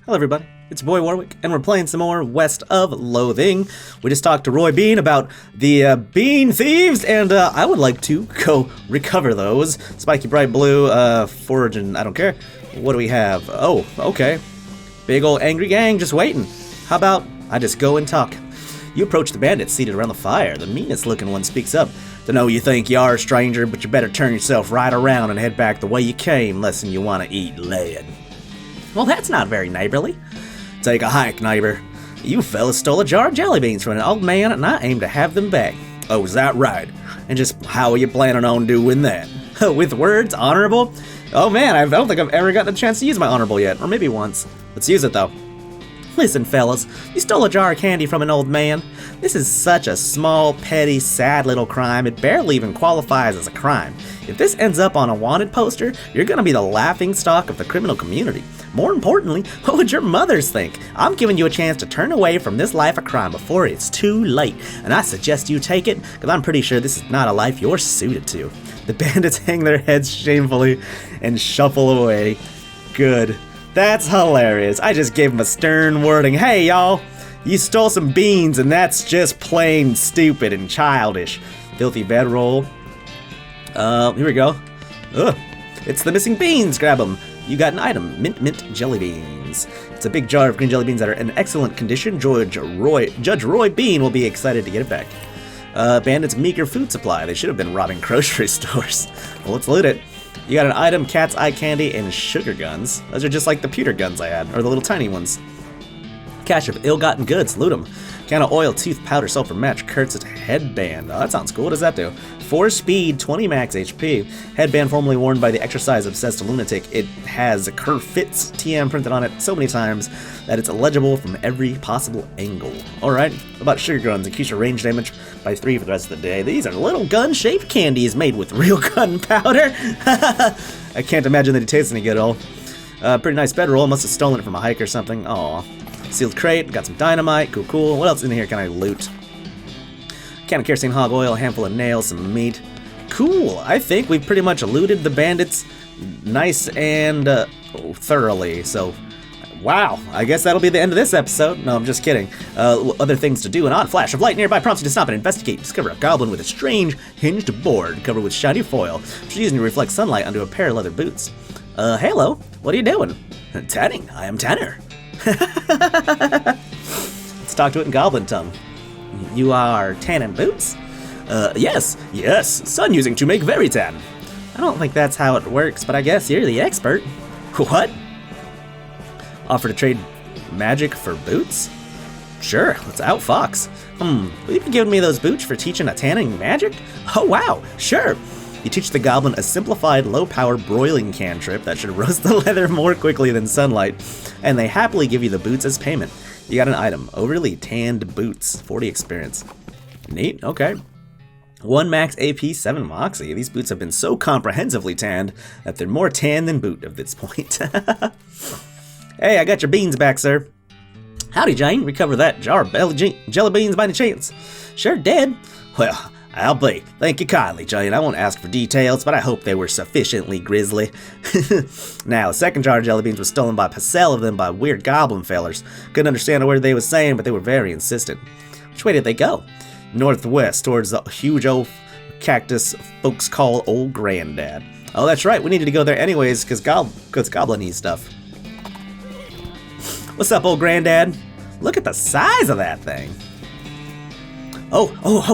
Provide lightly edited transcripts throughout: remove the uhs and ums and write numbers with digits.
Hello everybody, it's your boy Warwick, and we're playing some more West of Loathing. We just talked to Roy Bean about the Bean Thieves, and I would like to go recover those. Spiky bright blue, forage, and I don't care. What do we have? Oh, okay. Big ol' angry gang just waiting. How about I just go and talk? You approach the bandits seated around the fire. The meanest looking one speaks up. Dunno you think you are a stranger, but you better turn yourself right around and head back the way you came, less'n you want to eat lead. Well, that's not very neighborly. Take a hike, neighbor. You fellas stole a jar of jelly beans from an old man, and I aim to have them back. Oh, is that right? And just how are you planning on doing that? With words, honorable? Oh man, I don't think I've ever gotten a chance to use my honorable yet. Or maybe once. Let's use it though. Listen, fellas, you stole a jar of candy from an old man. This is such a small, petty, sad little crime, it barely even qualifies as a crime. If this ends up on a wanted poster, you're gonna be the laughingstock of the criminal community. More importantly, what would your mothers think? I'm giving you a chance to turn away from this life of crime before it's too late, and I suggest you take it, because I'm pretty sure this is not a life you're suited to. The bandits hang their heads shamefully and shuffle away. Good. That's hilarious. I just gave him a stern warning. Hey, y'all, you stole some beans, and that's just plain stupid and childish. Filthy bedroll. Here we go. Ugh. It's the missing beans. Grab them. You got an item. Mint jelly beans. It's a big jar of green jelly beans that are in excellent condition. Judge Roy Bean will be excited to get it back. Bandits' meager food supply. They should have been robbing grocery stores. Well, let's loot it. You got an item, cat's eye candy, and sugar guns. Those are just like the pewter guns I had, or the little tiny ones. Cache of ill-gotten goods, loot them. Can of oil, tooth powder, sulfur match, Kurtz's headband. Oh, that sounds cool. What does that do? 4 speed, 20 max HP. Headband formerly worn by the exercise-obsessed lunatic. It has Kerr Fits TM printed on it so many times that it's illegible from every possible angle. Alright, about sugar guns. Increase your range damage by 3 for the rest of the day. These are little gun-shaped candies made with real gunpowder. I can't imagine that it tastes any good at all. Pretty nice bedroll. Must have stolen it from a hike or something. Aw. Sealed crate, got some dynamite, cool. What else in here can I loot? Can of kerosene hog oil, a handful of nails, some meat. Cool, I think we've pretty much looted the bandits nice and thoroughly, so wow, I guess that'll be the end of this episode. No, I'm just kidding. Other things to do. An odd flash of light nearby prompts you to stop and investigate. Discover a goblin with a strange hinged board covered with shiny foil. She's using to reflect sunlight onto a pair of leather boots. Hello, what are you doing? Tanning, I am Tanner. Let's talk to it in goblin tongue. You are tanning boots? Yes, sun using to make very tan. I don't think that's how it works, but I guess you're the expert. What? Offer to trade magic for boots? Sure, let's outfox. Will you be giving me those boots for teaching a tanning magic? Oh wow, sure. You teach the goblin a simplified, low-power broiling cantrip that should roast the leather more quickly than sunlight, and they happily give you the boots as payment. You got an item, overly tanned boots, 40 experience. Neat, okay. 1 max AP, 7 moxie. These boots have been so comprehensively tanned that they're more tan than boot at this point. Hey, I got your beans back, sir. Howdy, Jane. Recover that jar of jelly beans by any chance? Sure did. Well, I'll be. Thank you kindly, Jane. I won't ask for details, but I hope they were sufficiently grisly. Now, the second jar of jelly beans was stolen by parcel of them by weird goblin fellers. Couldn't understand a word they was saying, but they were very insistent. Which way did they go? Northwest, towards the huge old cactus folks call Old Granddad. Oh, that's right. We needed to go there anyways, because Goblin needs stuff. What's up, Old Granddad? Look at the size of that thing. Oh,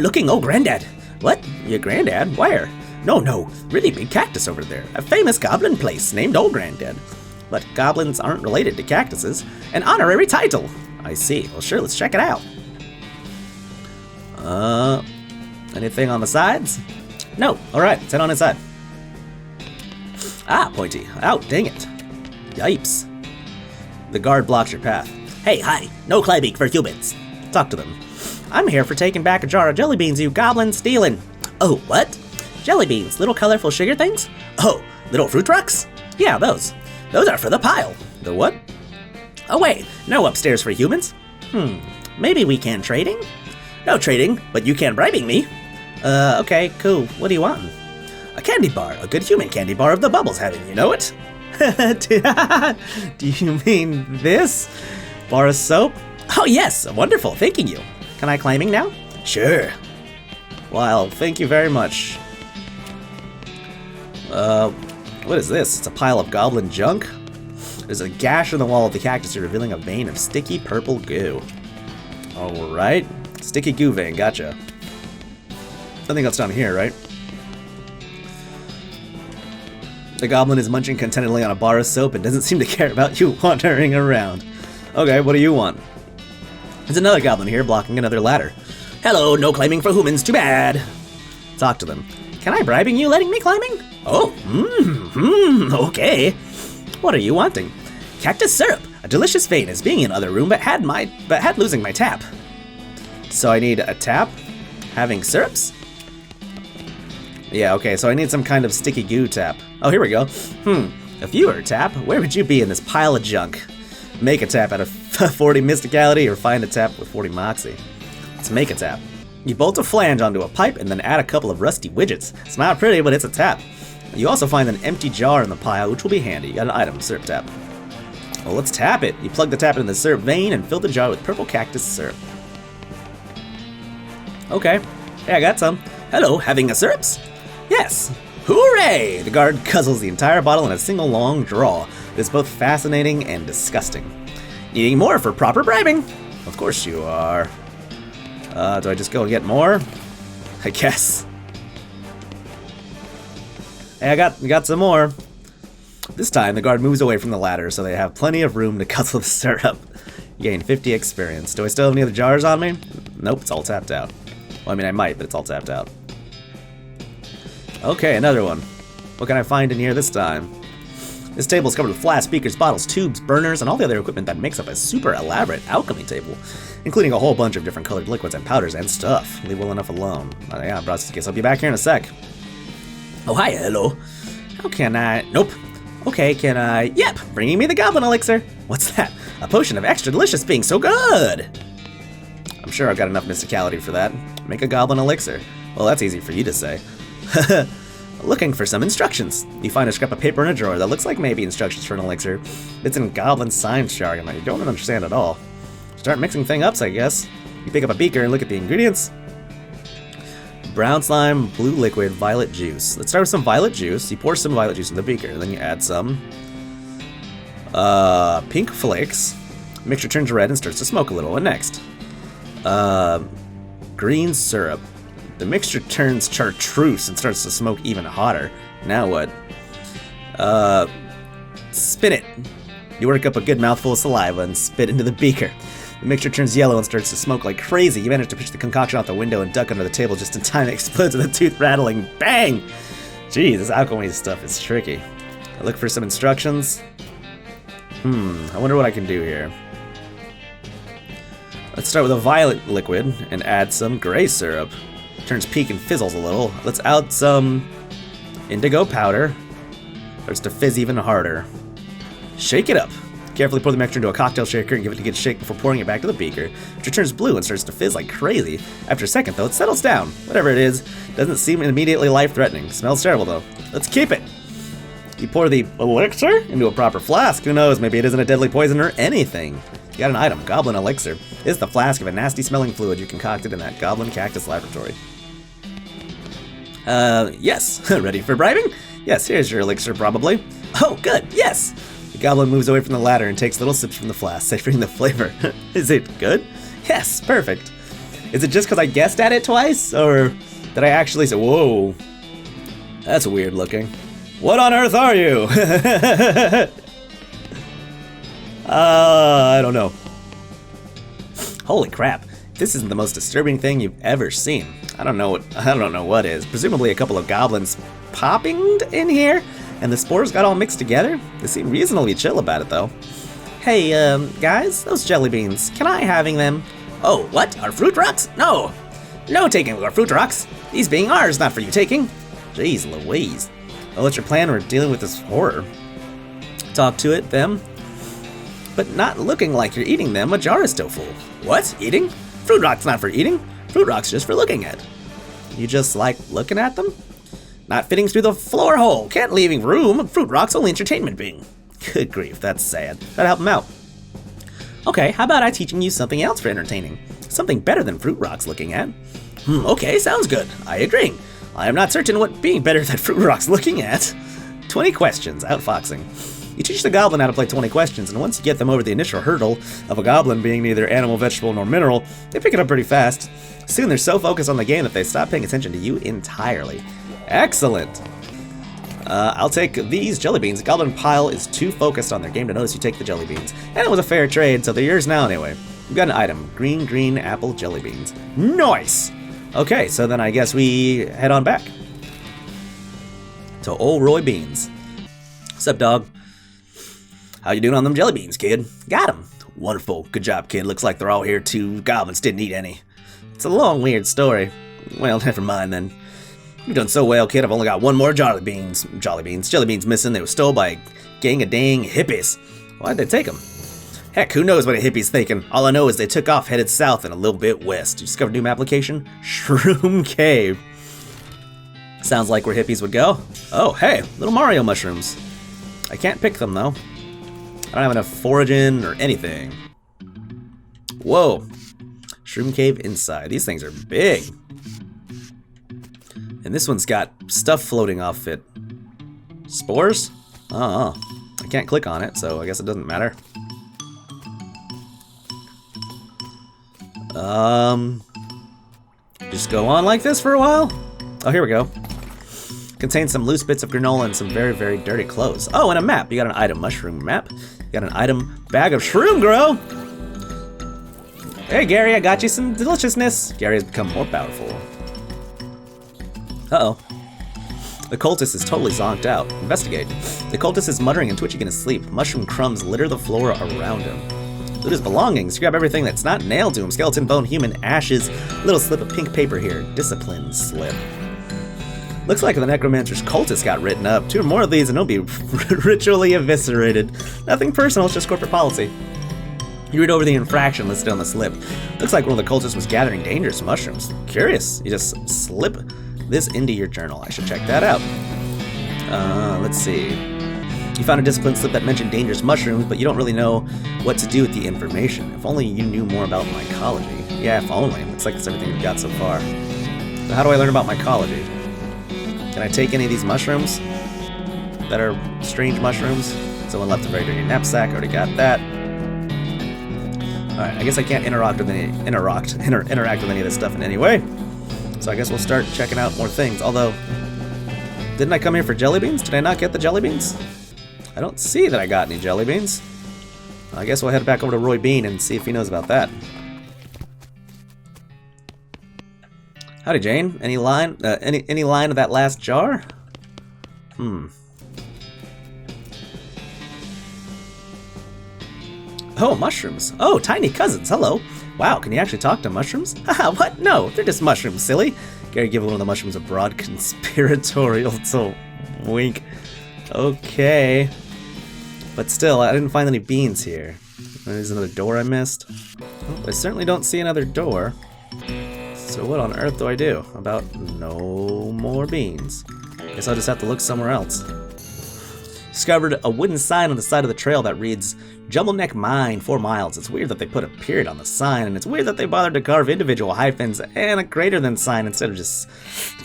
looking, oh, Granddad. What? Your Granddad? Where? No, really big cactus over there. A famous goblin place named Old Granddad. But goblins aren't related to cactuses. An honorary title. I see. Well, sure, let's check it out. Anything on the sides? No. Alright, let's head on inside. Ah, pointy. Oh, dang it. Yipes. The guard blocks your path. Hey, hi. No climbing for humans. Talk to them. I'm here for taking back a jar of jelly beans you goblins stealing. Oh, what? Jelly beans, little colorful sugar things? Oh, little fruit trucks? Yeah, those. Those are for the pile. The what? Oh wait, no upstairs for humans. Maybe we can trading? No trading, but you can bribing me. Okay, cool. What do you want? A candy bar, a good human candy bar of the Bubbles having, you know it? Do you mean this? Bar of soap? Oh yes, wonderful, thanking you. Can I climbing now? Sure. Well, thank you very much. What is this? It's a pile of goblin junk? There's a gash in the wall of the cactus revealing a vein of sticky purple goo. Alright. Sticky goo vein, gotcha. Nothing else down here, right? The goblin is munching contentedly on a bar of soap and doesn't seem to care about you wandering around. Okay, what do you want? There's another goblin here blocking another ladder. Hello, no climbing for humans, too bad. Talk to them. Can I bribing you letting me climbing? Oh, okay. What are you wanting? Cactus syrup. A delicious vein is being in other room, but had losing my tap. So I need a tap? Having syrups? Yeah, okay, so I need some kind of sticky goo tap. Oh, here we go. If you were a tap, where would you be in this pile of junk? Make a tap out of 40 mysticality or find a tap with 40 moxie. Let's make a tap. You bolt a flange onto a pipe and then add a couple of rusty widgets. It's not pretty, but it's a tap. You also find an empty jar in the pile, which will be handy. You got an item, syrup tap. Well, let's tap it. You plug the tap into the syrup vein and fill the jar with purple cactus syrup. Okay. Hey, I got some. Hello, having a syrups? Yes. Hooray! The guard guzzles the entire bottle in a single long draw. It is both fascinating and disgusting. Needing more for proper bribing? Of course you are. Do I just go and get more? I guess. Hey, I got some more. This time, the guard moves away from the ladder so they have plenty of room to guzzle the syrup. You gain 50 experience. Do I still have any other jars on me? Nope, it's all tapped out. Well, I mean, I might, but it's all tapped out. Okay, another one. What can I find in here this time? This table is covered with flasks, beakers, bottles, tubes, burners, and all the other equipment that makes up a super elaborate alchemy table, including a whole bunch of different colored liquids and powders and stuff. Leave well enough alone. Yeah, guess I'll be back here in a sec. Oh, hi, hello. How can I? Nope. Okay, can I? Yep, bringing me the goblin elixir. What's that? A potion of extra delicious being so good. I'm sure I've got enough mysticality for that. Make a goblin elixir. Well, that's easy for you to say. Looking for some instructions. You find a scrap of paper in a drawer that looks like maybe instructions for an elixir. It's in goblin science jargon that you don't understand at all. Start mixing things up, I guess. You pick up a beaker and look at the ingredients. Brown slime, blue liquid, violet juice. Let's start with some violet juice. You pour some violet juice in the beaker, and then you add some pink flakes. Mixture turns red and starts to smoke a little. And next, green syrup. The mixture turns chartreuse and starts to smoke even hotter. Now what? Spin it. You work up a good mouthful of saliva and spit into the beaker. The mixture turns yellow and starts to smoke like crazy. You manage to push the concoction out the window and duck under the table just in time. It explodes with a tooth rattling bang! Geez, this alchemy stuff is tricky. I look for some instructions. I wonder what I can do here. Let's start with a violet liquid and add some gray syrup. Turns pink and fizzles a little. Let's add some indigo powder. Starts to fizz even harder. Shake it up. Carefully pour the mixture into a cocktail shaker and give it a good shake before pouring it back to the beaker, which turns blue and starts to fizz like crazy. After a second, though, it settles down. Whatever it is, doesn't seem immediately life-threatening. Smells terrible, though. Let's keep it. You pour the elixir into a proper flask. Who knows, maybe it isn't a deadly poison or anything. You got an item, Goblin Elixir. It's the flask of a nasty-smelling fluid you concocted in that Goblin Cactus laboratory. Yes. Ready for bribing? Yes, here's your elixir, probably. Oh, good, yes! The goblin moves away from the ladder and takes little sips from the flask, savoring the flavor. Is it good? Yes, perfect. Is it just because I guessed at it twice? Or did I actually say, whoa, that's weird looking. What on earth are you? I don't know. Holy crap. This isn't the most disturbing thing you've ever seen. I don't know what is. Presumably a couple of goblins popping in here, and the spores got all mixed together. They seem reasonably chill about it, though. Hey, guys, those jelly beans, can I having them? Oh, what? Our fruit rocks? No. No taking our fruit rocks. These being ours, not for you taking. Jeez Louise. Well, what's your plan? We're dealing with this horror. Talk to it, them. But not looking like you're eating them, a jar is still full. What? Eating? Fruit rock's not for eating. Fruit rock's just for looking at. You just like looking at them? Not fitting through the floor hole. Can't leaving room. Fruit rock's only entertainment being. Good grief, that's sad. Gotta help him out. Okay, how about I teaching you something else for entertaining? Something better than fruit rocks looking at. Okay, sounds good. I agree. I am not certain what being better than fruit rocks looking at. 20 questions, outfoxing. You teach the goblin how to play 20 questions, and once you get them over the initial hurdle of a goblin being neither animal, vegetable, nor mineral, they pick it up pretty fast. Soon they're so focused on the game that they stop paying attention to you entirely. Excellent. I'll take these jelly beans. The goblin pile is too focused on their game to notice you take the jelly beans. And it was a fair trade, so they're yours now anyway. You've got an item. Green apple jelly beans. Nice! Okay, so then I guess we head on back to old Roy Beans. Sup, dog? How you doing on them jelly beans, kid? Got 'em. Wonderful. Good job, kid. Looks like they're all here too. Goblins didn't eat any. It's a long, weird story. Well, never mind then. You've done so well, kid. I've only got one more jelly beans missing. They were stolen by a gang of dang hippies. Why'd they take them? Heck, who knows what a hippie's thinking? All I know is they took off, headed south and a little bit west. You discovered a new map location? Shroom Cave. Sounds like where hippies would go. Oh, hey, little Mario mushrooms. I can't pick them, though. I don't have enough foraging or anything. Whoa. Shroom Cave inside. These things are big. And this one's got stuff floating off it. Spores? I can't click on it, so I guess it doesn't matter. Just go on like this for a while? Oh, here we go. Contains some loose bits of granola and some very, very dirty clothes. Oh, and a map. You got an item mushroom map. You got an item bag of shroom grow. Hey, Gary, I got you some deliciousness. Gary has become more powerful. Uh-oh. The cultist is totally zonked out. Investigate. The cultist is muttering and twitching in his sleep. Mushroom crumbs litter the floor around him. Loot his belongings. You grab everything that's not nailed to him. Skeleton, bone, human, ashes. Little slip of pink paper here. Discipline slip. Looks like the necromancer's cultist got written up. 2 or more of these and he'll be ritually eviscerated. Nothing personal, it's just corporate policy. You read over the infraction listed on the slip. Looks like one of the cultists was gathering dangerous mushrooms. Curious. You just slip this into your journal. I should check that out. Let's see. You found a discipline slip that mentioned dangerous mushrooms, but you don't really know what to do with the information. If only you knew more about mycology. Yeah, if only. Looks like that's everything we've got so far. So how do I learn about mycology? Can I take any of these mushrooms that are strange mushrooms? Someone left a very dirty knapsack. Already got that. Alright, I guess I can't interact with any of this stuff in any way. So I guess we'll start checking out more things. Although, didn't I come here for jelly beans? Did I not get the jelly beans? I don't see that I got any jelly beans. I guess we'll head back over to Roy Bean and see if he knows about that. Howdy, Jane. Any line of that last jar? Oh, mushrooms. Oh, tiny cousins. Hello. Wow, can you actually talk to mushrooms? Haha, what? No, they're just mushrooms, silly. Gary give one of the mushrooms a broad conspiratorial wink. Okay. But still, I didn't find any beans here. There's another door I missed. Oh, I certainly don't see another door. So what on earth do I do about no more beans? Guess I'll just have to look somewhere else. Discovered a wooden sign on the side of the trail that reads, Jumbleneck Mine, 4 miles. It's weird that they put a period on the sign, and it's weird that they bothered to carve individual hyphens and a greater than sign instead of just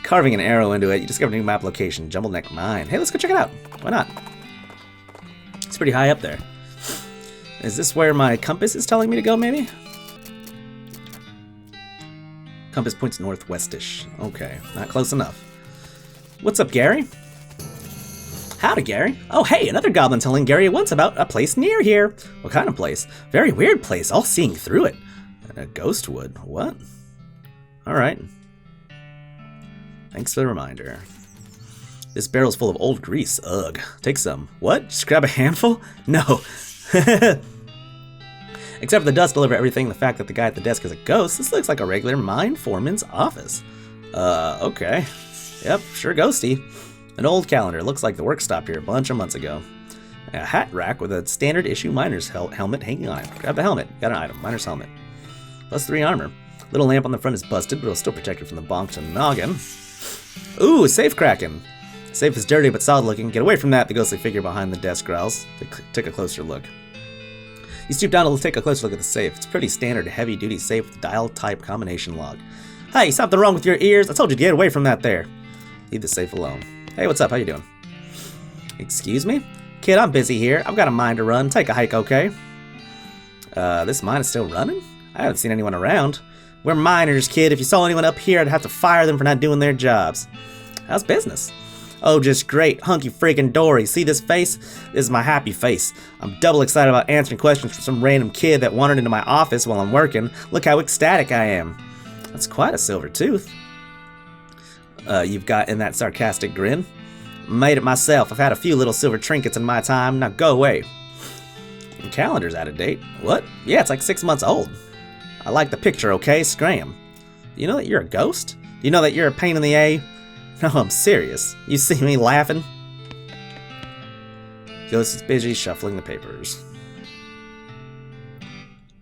carving an arrow into it. You discovered a new map location, Jumbleneck Mine. Hey, let's go check it out. Why not? It's pretty high up there. Is this where my compass is telling me to go, maybe? Compass points northwestish. Okay, not close enough. What's up, Gary? Howdy, Gary. Oh, hey, another goblin telling Gary once about a place near here. What kind of place? Very weird place, all seeing through it. A ghost wood. What? Alright. Thanks for the reminder. This barrel's full of old grease. Ugh. Take some. What? Just grab a handful? No. Except for the dust all over everything, the fact that the guy at the desk is a ghost, this looks like a regular mine foreman's office. Okay. Yep, sure ghosty. An old calendar. Looks like the work stopped here a bunch of months ago. A hat rack with a standard issue miner's helmet hanging on it. Grab the helmet. Got an item. Miner's helmet. +3 armor. Little lamp on the front is busted, but it'll still protect you from the bonked noggin. Ooh, safe cracking. Safe is dirty but solid looking. Get away from that, the ghostly figure behind the desk growls. Take a closer look. You stoop down to take a closer look at the safe. It's pretty standard heavy-duty safe with dial-type combination lock. Hey, something wrong with your ears? I told you to get away from that there. Leave the safe alone. Hey, what's up? How you doing? Excuse me? Kid, I'm busy here. I've got a mine to run. Take a hike, okay? This mine is still running? I haven't seen anyone around. We're miners, kid. If you saw anyone up here, I'd have to fire them for not doing their jobs. How's business? Oh, just great. Hunky freaking dory. See this face? This is my happy face. I'm double excited about answering questions from some random kid that wandered into my office while I'm working. Look how ecstatic I am. That's quite a silver tooth. You've got in that sarcastic grin. Made it myself. I've had a few little silver trinkets in my time. Now go away. The calendar's out of date. What? Yeah, it's like 6 months old. I like the picture, okay? Scram. You know that you're a ghost? You know that you're a pain in the A? No, I'm serious. You see me laughing? Ghost is busy shuffling the papers.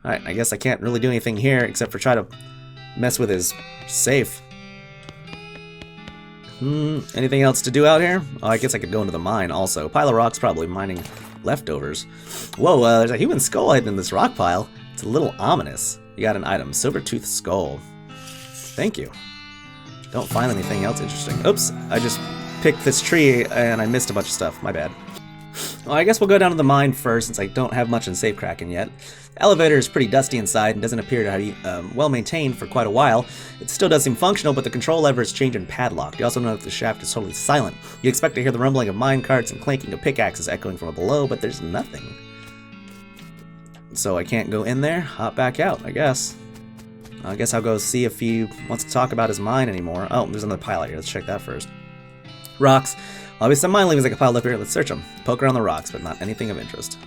Alright, I guess I can't really do anything here except for try to mess with his safe. Anything else to do out here? Oh, I guess I could go into the mine also. Pile of rocks, probably mining leftovers. Whoa, there's a human skull hidden in this rock pile. It's a little ominous. You got an item, silver tooth skull. Thank you. Don't find anything else interesting. Oops, I just picked this tree and I missed a bunch of stuff. My bad. Well, I guess we'll go down to the mine first since I don't have much in safe cracking yet. The elevator is pretty dusty inside and doesn't appear to be well maintained for quite a while. It still does seem functional, but the control lever is chained and padlocked. You also know that the shaft is totally silent. You expect to hear the rumbling of mine carts and clanking of pickaxes echoing from below, but there's nothing. So I can't go in there, hop back out, I guess. I guess I'll go see if he wants to talk about his mine anymore. Oh, there's another pile out here. Let's check that first. Rocks. Well, some mine leavings I can pile up here. Let's search them. Poke around the rocks, but not anything of interest.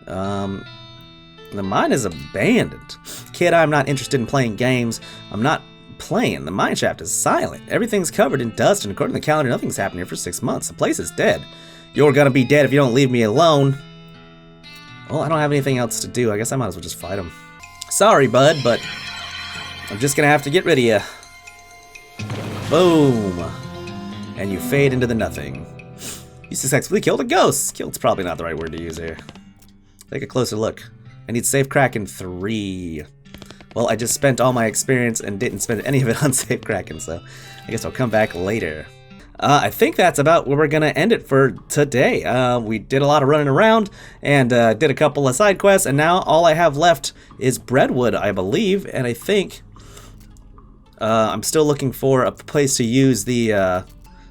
The mine is abandoned. Kid, I'm not interested in playing games. I'm not playing. The mine shaft is silent. Everything's covered in dust, and according to the calendar, nothing's happened here for 6 months. The place is dead. You're gonna be dead if you don't leave me alone. Well, I don't have anything else to do. I guess I might as well just fight him. Sorry, bud, but I'm just gonna have to get rid of you. Boom. And you fade into the nothing. You successfully killed a ghost. Killed's probably not the right word to use here. Take a closer look. I need safe cracking 3. Well, I just spent all my experience and didn't spend any of it on safe cracking, so I guess I'll come back later. I think that's about where we're going to end it for today. We did a lot of running around and did a couple of side quests, and now all I have left is Breadwood, I believe, and I think I'm still looking for a place to use the...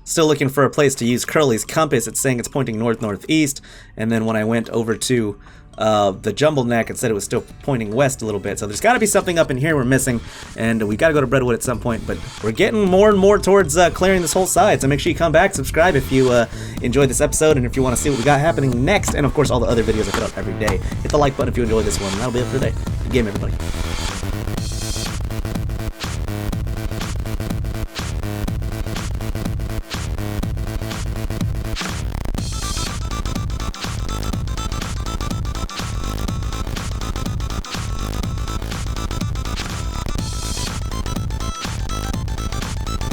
Still looking for a place to use Curly's compass. It's saying it's pointing north-northeast, and then when I went over to the Jumble Neck, it said it was still pointing west a little bit. So there's got to be something up in here we're missing, and we got to go to Breadwood at some point. But we're getting more and more towards clearing this whole side. So make sure you come back, subscribe if you enjoyed this episode, and if you want to see what we got happening next, and of course all the other videos I put out every day. Hit the like button if you enjoyed this one, and that'll be it for today. Good game, everybody.